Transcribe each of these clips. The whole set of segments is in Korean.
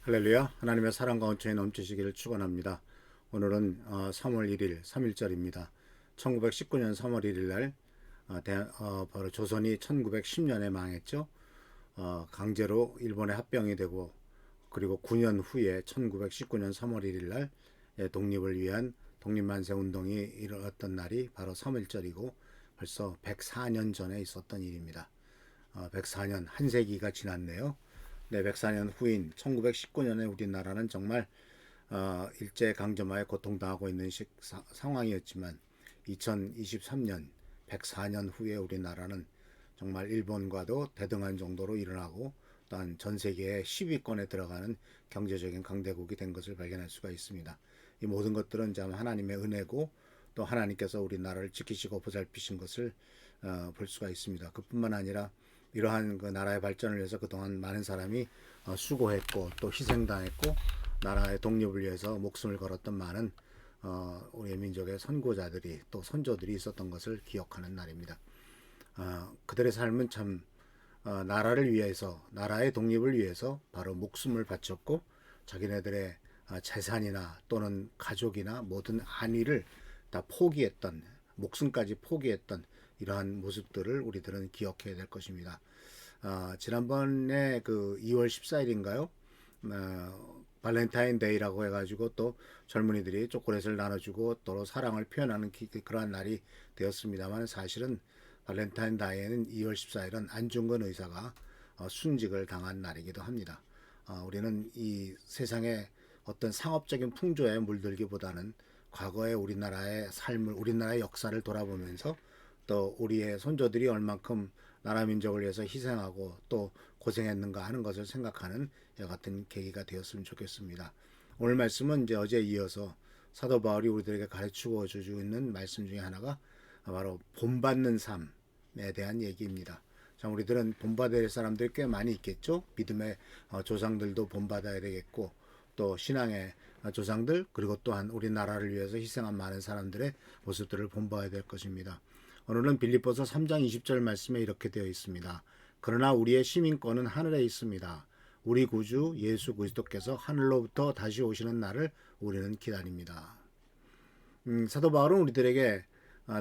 할렐루야. 하나님의 사랑과 은총이 넘치시기를 축원합니다. 오늘은 3월 1일 3일절입니다. 1919년 3월 1일 날 바로 조선이 1910년에 망했죠. 강제로 일본에 합병이 되고, 그리고 9년 후에 1919년 3월 1일 날 독립을 위한 독립만세 운동이 일어났던 날이 바로 3일절이고 벌써 104년 전에 있었던 일입니다. 104년, 한 세기가 지났네요. 네, 104년 후인 1919년에 우리나라는 정말 일제강점하에 고통당하고 있는 상황이었지만 2023년 104년 후에 우리나라는 정말 일본과도 대등한 정도로 일어나고, 또한 전 세계의 10위권에 들어가는 경제적인 강대국이 된 것을 발견할 수가 있습니다. 이 모든 것들은 참 하나님의 은혜고, 또 하나님께서 우리나라를 지키시고 보살피신 것을 볼 수가 있습니다. 그뿐만 아니라 이러한 그 나라의 발전을 위해서 그동안 많은 사람이 수고했고 또 희생당했고, 나라의 독립을 위해서 목숨을 걸었던 많은 우리 민족의 선고자들이, 또 선조들이 있었던 것을 기억하는 날입니다. 그들의 삶은 참 나라를 위해서, 나라의 독립을 위해서 바로 목숨을 바쳤고, 자기네들의 재산이나 또는 가족이나 모든 안위를 다 포기했던, 목숨까지 포기했던 이러한 모습들을 우리들은 기억해야 될 것입니다. 지난번에 그 2월 14일인가요? 발렌타인데이라고 해가지고 또 젊은이들이 초콜릿을 나눠주고 또 사랑을 표현하는 그러한 날이 되었습니다만, 사실은 발렌타인데이는 2월 14일은 안중근 의사가 순직을 당한 날이기도 합니다. 우리는 이 세상의 어떤 상업적인 풍조에 물들기보다는 과거의 우리나라의 삶을, 우리나라의 역사를 돌아보면서 또 우리의 손조들이 얼만큼 나라 민족을 위해서 희생하고 또 고생했는가 하는 것을 생각하는 이와 같은 계기가 되었으면 좋겠습니다. 오늘 말씀은 이제 어제에 이어서 사도 바울이 우리들에게 가르치고 주고 있는 말씀 중에 하나가 바로 본받는 삶에 대한 얘기입니다. 자, 우리들은 본받아야 될 사람들이 꽤 많이 있겠죠. 믿음의 조상들도 본받아야 되겠고, 또 신앙의 조상들, 그리고 또한 우리나라를 위해서 희생한 많은 사람들의 모습들을 본받아야 될 것입니다. 오늘은 빌립보서 3장 20절 말씀에 이렇게 되어 있습니다. 그러나 우리의 시민권은 하늘에 있습니다. 우리 구주 예수 그리스도께서 하늘로부터 다시 오시는 날을 우리는 기다립니다. 사도 바울은 우리들에게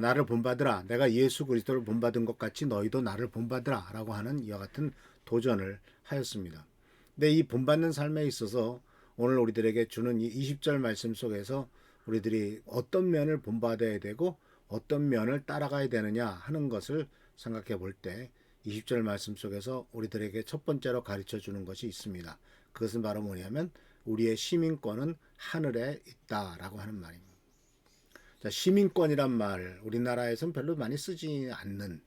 나를 본받으라, 내가 예수 그리스도를 본받은 것 같이 너희도 나를 본받으라 라고 하는 이와 같은 도전을 하였습니다. 근데 이 본받는 삶에 있어서 오늘 우리들에게 주는 이 20절 말씀 속에서 우리들이 어떤 면을 본받아야 되고 어떤 면을 따라가야 되느냐 하는 것을 생각해 볼 때 20절 말씀 속에서 우리들에게 첫 번째로 가르쳐 주는 것이 있습니다. 그것은 바로 뭐냐면 우리의 시민권은 하늘에 있다라고 하는 말입니다. 자, 시민권이란 말, 우리나라에서는 별로 많이 쓰지 않는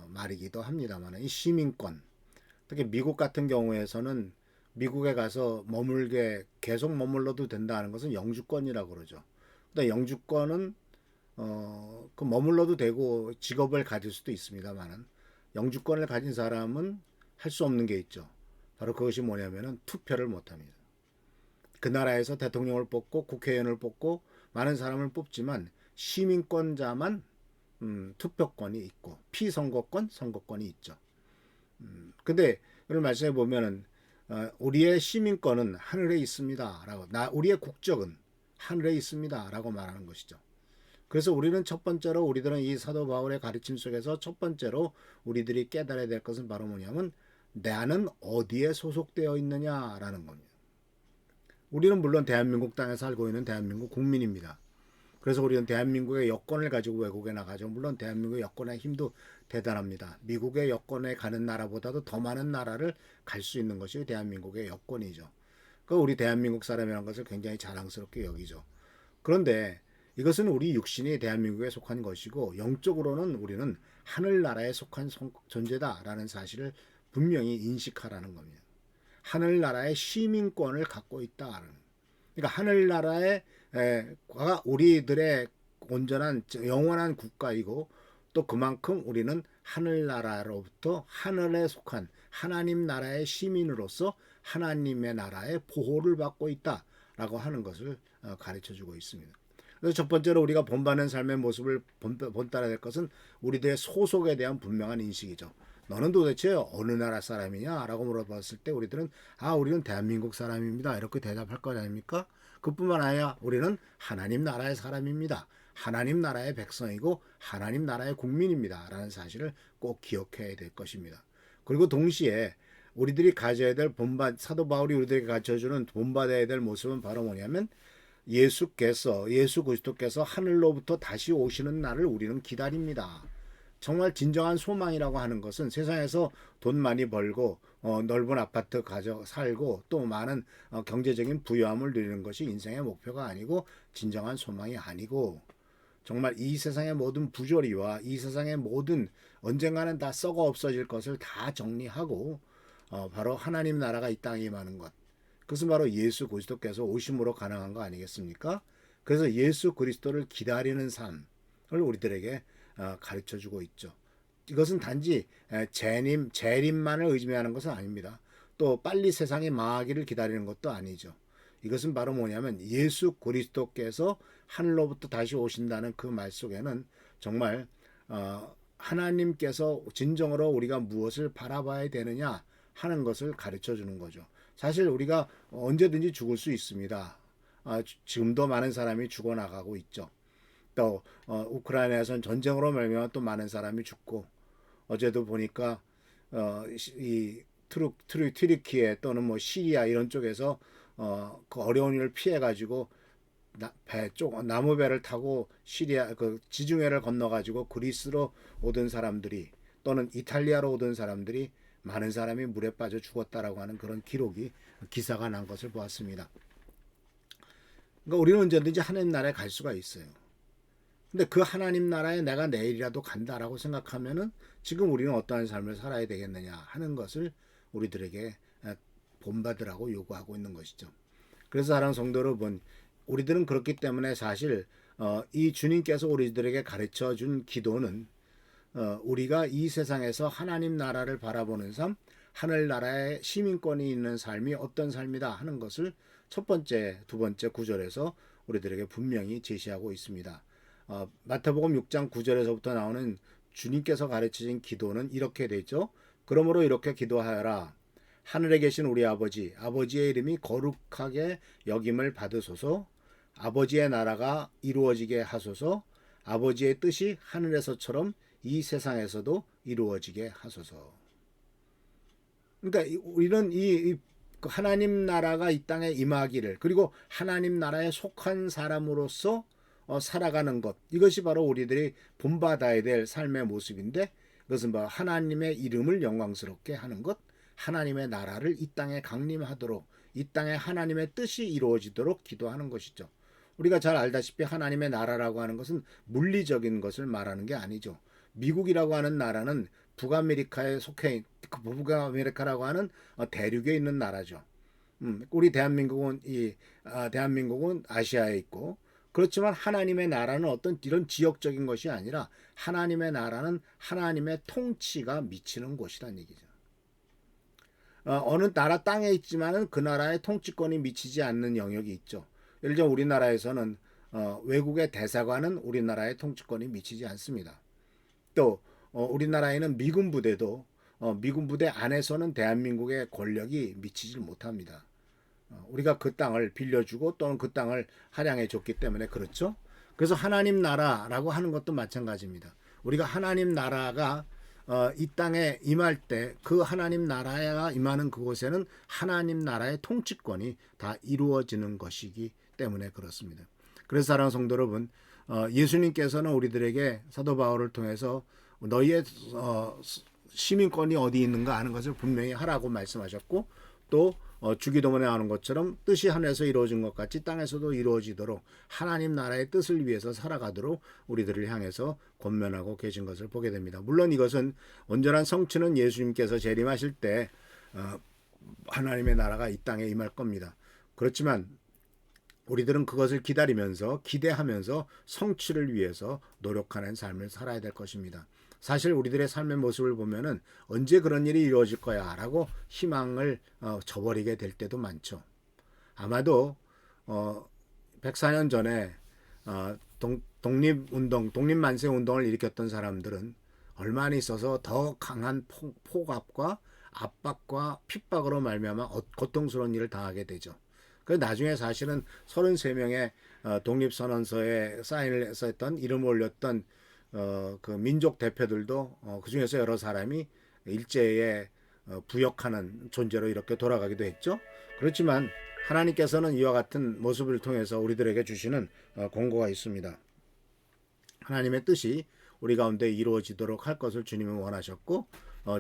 말이기도 합니다만, 이 시민권, 특히 미국 같은 경우에서는 미국에 가서 머물게 계속 머물러도 된다는 것은 영주권이라고 그러죠. 근데 영주권은 그 머물러도 되고 직업을 가질 수도 있습니다만은, 영주권을 가진 사람은 할 수 없는 게 있죠. 바로 그것이 뭐냐면은 투표를 못합니다. 그 나라에서 대통령을 뽑고 국회의원을 뽑고 많은 사람을 뽑지만 시민권자만 투표권이 있고 피선거권, 선거권이 있죠. 근데 오늘 말씀해 보면은 우리의 시민권은 하늘에 있습니다라고, 우리의 국적은 하늘에 있습니다라고 말하는 것이죠. 그래서 우리는 첫 번째로, 우리들은 이 사도 바울의 가르침 속에서 첫 번째로 우리들이 깨달아야 될 것은 바로 뭐냐면 나는 어디에 소속되어 있느냐라는 겁니다. 우리는 물론 대한민국 땅에 살고 있는 대한민국 국민입니다. 그래서 우리는 대한민국의 여권을 가지고 외국에 나가죠. 물론 대한민국의 여권의 힘도 대단합니다. 미국의 여권에 가는 나라보다도 더 많은 나라를 갈 수 있는 것이 대한민국의 여권이죠. 그 우리 대한민국 사람이라는 것을 굉장히 자랑스럽게 여기죠. 그런데 이것은 우리 육신이 대한민국에 속한 것이고 영적으로는 우리는 하늘나라에 속한 존재다라는 사실을 분명히 인식하라는 겁니다. 하늘나라의 시민권을 갖고 있다. 그러니까 하늘나라의 우리들의 온전한 영원한 국가이고 또 그만큼 우리는 하늘나라로부터 하늘에 속한 하나님 나라의 시민으로서 하나님의 나라의 보호를 받고 있다라고 하는 것을 가르쳐주고 있습니다. 그래서 첫 번째로 우리가 본받는 삶의 모습을 본따야 될 것은 우리들의 소속에 대한 분명한 인식이죠. 너는 도대체 어느 나라 사람이냐? 라고 물어봤을 때 우리들은 우리는 대한민국 사람입니다. 이렇게 대답할 거 아닙니까? 그뿐만 아니라 우리는 하나님 나라의 사람입니다. 하나님 나라의 백성이고 하나님 나라의 국민입니다. 라는 사실을 꼭 기억해야 될 것입니다. 그리고 동시에 우리들이 가져야 될 사도 바울이 우리들에게 가르쳐주는 본받아야 될 모습은 바로 뭐냐면 예수 그리스도께서 하늘로부터 다시 오시는 날을 우리는 기다립니다. 정말 진정한 소망이라고 하는 것은 세상에서 돈 많이 벌고 넓은 아파트 살고 또 많은 경제적인 부유함을 누리는 것이 인생의 목표가 아니고 진정한 소망이 아니고 정말 이 세상의 모든 부조리와 이 세상의 모든 언젠가는 다 썩어 없어질 것을 다 정리하고 바로 하나님 나라가 이 땅에 임하는 것. 그것은 바로 예수 그리스도께서 오심으로 가능한 거 아니겠습니까? 그래서 예수 그리스도를 기다리는 삶을 우리들에게 가르쳐주고 있죠. 이것은 단지 재림만을 의미하는 것은 아닙니다. 또 빨리 세상이 망하기를 기다리는 것도 아니죠. 이것은 바로 뭐냐면 예수 그리스도께서 하늘로부터 다시 오신다는 그 말 속에는 정말 하나님께서 진정으로 우리가 무엇을 바라봐야 되느냐 하는 것을 가르쳐 주는 거죠. 사실 우리가 언제든지 죽을 수 있습니다. 지금도 많은 사람이 죽어나가고 있죠. 또 우크라이나에서는 전쟁으로 말미암아 또 많은 사람이 죽고 어제도 보니까 이 튀르키예 또는 뭐 시리아 이런 쪽에서 그 어려운 일을 피해 가지고 나무 배를 타고 시리아 그 지중해를 건너 가지고 그리스로 오던 사람들이 또는 이탈리아로 오던 사람들이 많은 사람이 물에 빠져 죽었다라고 하는 그런 기사가 난 것을 보았습니다. 그러니까 우리는 언제든지 하나님 나라에 갈 수가 있어요. 근데 그 하나님 나라에 내가 내일이라도 간다라고 생각하면은 지금 우리는 어떠한 삶을 살아야 되겠느냐 하는 것을 우리들에게 본받으라고 요구하고 있는 것이죠. 그래서 사랑하는 성도 여러분, 우리들은 그렇기 때문에 사실 이 주님께서 우리들에게 가르쳐 준 기도는 우리가 이 세상에서 하나님 나라를 바라보는 삶, 하늘나라의 시민권이 있는 삶이 어떤 삶이다 하는 것을 첫 번째, 두 번째 구절에서 우리들에게 분명히 제시하고 있습니다. 마태복음 6장 9절에서부터 나오는 주님께서 가르치신 기도는 이렇게 되죠. 그러므로 이렇게 기도하여라. 하늘에 계신 우리 아버지의 이름이 거룩하게 여김을 받으소서. 아버지의 나라가 이루어지게 하소서. 아버지의 뜻이 하늘에서처럼 이 세상에서도 이루어지게 하소서. 그러니까 우리는 이 하나님 나라가 이 땅에 임하기를 그리고 하나님 나라에 속한 사람으로서 살아가는 것, 이것이 바로 우리들이 본받아야 될 삶의 모습인데 그것은 바로 하나님의 이름을 영광스럽게 하는 것, 하나님의 나라를 이 땅에 강림하도록 이 땅에 하나님의 뜻이 이루어지도록 기도하는 것이죠. 우리가 잘 알다시피 하나님의 나라라고 하는 것은 물리적인 것을 말하는 게 아니죠. 미국이라고 하는 나라는 북아메리카에 속해 북아메리카라고 하는 대륙에 있는 나라죠. 우리 대한민국은 대한민국은 아시아에 있고 그렇지만 하나님의 나라는 어떤 이런 지역적인 것이 아니라 하나님의 나라는 하나님의 통치가 미치는 곳이란 얘기죠. 어느 나라 땅에 있지만은 그 나라의 통치권이 미치지 않는 영역이 있죠. 예를 들어 우리나라에서는 외국의 대사관은 우리나라의 통치권이 미치지 않습니다. 또 우리나라에는 미군 부대도 미군 부대 안에서는 대한민국의 권력이 미치지 못합니다. 우리가 그 땅을 빌려주고 또는 그 땅을 할양해 줬기 때문에 그렇죠. 그래서 하나님 나라라고 하는 것도 마찬가지입니다. 우리가 하나님 나라가 이 땅에 임할 때 그 하나님 나라가 임하는 그곳에는 하나님 나라의 통치권이 다 이루어지는 것이기 때문에 그렇습니다. 그래서 사랑하는 성도 여러분, 예수님께서는 우리들에게 사도 바울을 통해서 너희의 시민권이 어디 있는가 하는 것을 분명히 하라고 말씀하셨고 또 주기도문에 나오는 것처럼 뜻이 하늘에서 이루어진 것 같이 땅에서도 이루어지도록 하나님 나라의 뜻을 위해서 살아가도록 우리들을 향해서 권면하고 계신 것을 보게 됩니다. 물론 이것은 온전한 성취는 예수님께서 재림하실 때 하나님의 나라가 이 땅에 임할 겁니다. 그렇지만 우리들은 그것을 기다리면서 기대하면서 성취를 위해서 노력하는 삶을 살아야 될 것입니다. 사실 우리들의 삶의 모습을 보면은 언제 그런 일이 이루어질 거야 라고 희망을 저버리게 될 때도 많죠. 아마도 104년 전에 독립운동, 독립만세운동을 일으켰던 사람들은 얼마나 있어서 더 강한 폭압과 압박과 핍박으로 말미암아 고통스러운 일을 당하게 되죠. 그 나중에 사실은 33명의 독립선언서에 사인을 했던 이름을 올렸던 그 민족 대표들도 그 중에서 여러 사람이 일제에 부역하는 존재로 이렇게 돌아가기도 했죠. 그렇지만 하나님께서는 이와 같은 모습을 통해서 우리들에게 주시는 권고가 있습니다. 하나님의 뜻이 우리 가운데 이루어지도록 할 것을 주님은 원하셨고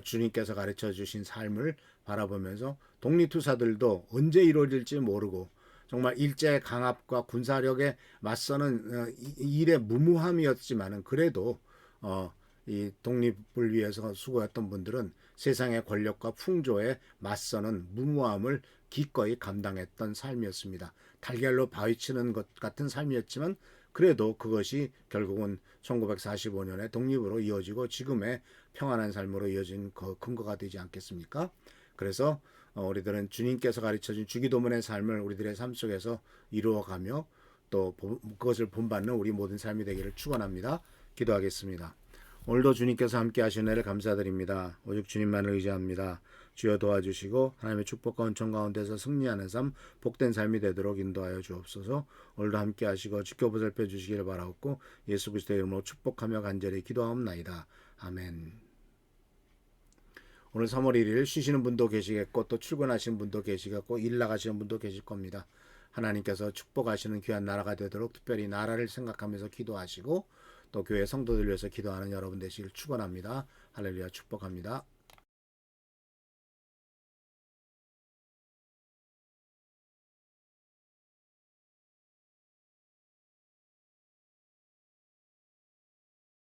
주님께서 가르쳐 주신 삶을 바라보면서 독립투사들도 언제 이루어질지 모르고 정말 일제의 강압과 군사력에 맞서는 일의 무모함이었지만은 그래도 이 독립을 위해서 수고했던 분들은 세상의 권력과 풍조에 맞서는 무모함을 기꺼이 감당했던 삶이었습니다. 달걀로 바위치는 것 같은 삶이었지만 그래도 그것이 결국은 1945년에 독립으로 이어지고 지금의 평안한 삶으로 이어진 근거가 되지 않겠습니까? 그래서 우리들은 주님께서 가르쳐준 주기도문의 삶을 우리들의 삶 속에서 이루어가며 또 그것을 본받는 우리 모든 삶이 되기를 축원합니다. 기도하겠습니다. 오늘도 주님께서 함께 하신 은혜를 감사드립니다. 오직 주님만을 의지합니다. 주여 도와주시고 하나님의 축복과 은총 가운데서 승리하는 삶, 복된 삶이 되도록 인도하여 주옵소서. 오늘도 함께 하시고 지켜보살펴 주시기를 바라옵고 예수 그리스도의 이름으로 축복하며 간절히 기도하옵나이다. 아멘. 오늘 3월 1일 쉬시는 분도 계시겠고 또 출근하시는 분도 계시겠고 일 나가시는 분도 계실 겁니다. 하나님께서 축복하시는 귀한 나라가 되도록 특별히 나라를 생각하면서 기도하시고 또 교회 성도들 위해서 기도하는 여러분 되시길 축원합니다. 할렐루야 축복합니다.